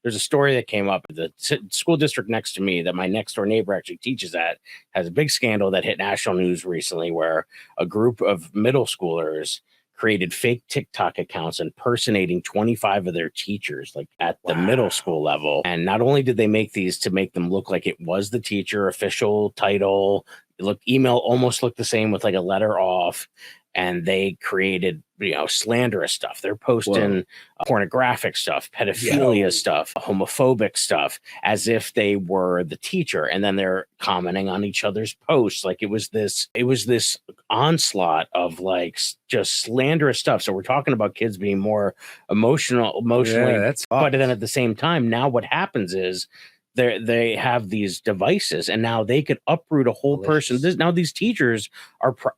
There's a story that came up. The school district next to me that my next door neighbor actually teaches at has a big scandal that hit national news recently where a group of middle schoolers created fake TikTok accounts impersonating 25 of their teachers, like at the middle school level. And not only did they make these to make them look like it was the teacher, official title, email almost looked the same with like a letter off. And they created, slanderous stuff. They're posting pornographic stuff, pedophilia stuff, homophobic stuff, as if they were the teacher. And then they're commenting on each other's posts. Like it was this onslaught of like just slanderous stuff. So we're talking about kids being more emotionally, but then at the same time, now what happens is they have these devices and now they could uproot a whole person. Now these teachers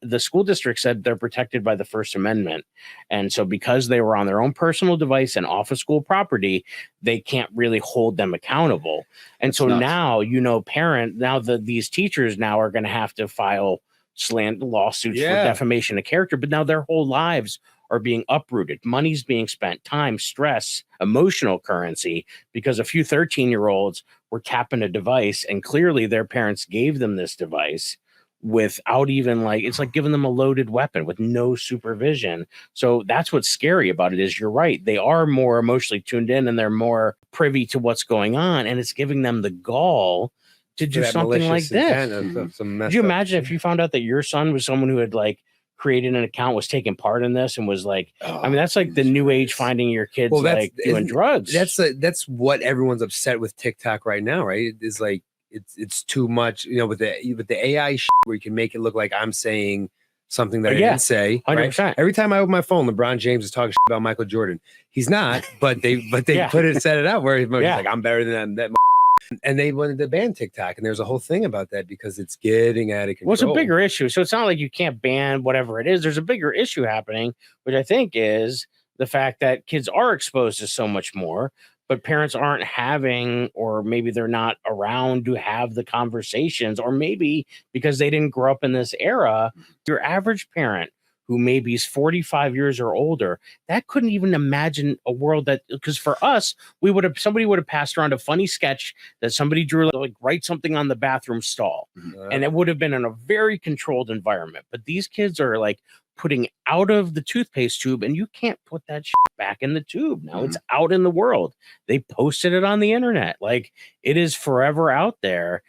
the school district said they're protected by the First Amendment. And so because they were on their own personal device and off of school property, they can't really hold them accountable. And so now, these teachers now are going to have to file slander lawsuits for defamation of character, but now their whole lives are being uprooted. Money's being spent, time, stress, emotional currency, because a few 13-year-olds were tapping a device and clearly their parents gave them this device without even it's like giving them a loaded weapon with no supervision. So that's what's scary about it is you're right. They are more emotionally tuned in and they're more privy to what's going on. And it's giving them the gall to do something like this. Could you imagine if you found out that your son was someone who had created an account, was taking part in this, and was that's like the new age finding your kids doing drugs. That's what everyone's upset with TikTok right now, right? It's like it's too much, with the AI where you can make it look like I'm saying something that I didn't say. 100%. Right? Every time I open my phone, LeBron James is talking about Michael Jordan. He's not, but they set it up where he's like, I'm better than that. And they wanted to ban TikTok, and there's a whole thing about that because it's getting out of control. Well, it's a bigger issue. So it's not like you can't ban whatever it is. There's a bigger issue happening, which I think is the fact that kids are exposed to so much more, but parents aren't having, or maybe they're not around to have the conversations, or maybe because they didn't grow up in this era. Your average parent who maybe is 45 years or older, that couldn't even imagine a world because for us, somebody would have passed around a funny sketch that somebody drew, write something on the bathroom stall. And it would have been in a very controlled environment. But these kids are putting out of the toothpaste tube, and you can't put that shit back in the tube. Now it's out in the world. They posted it on the internet. It is forever out there.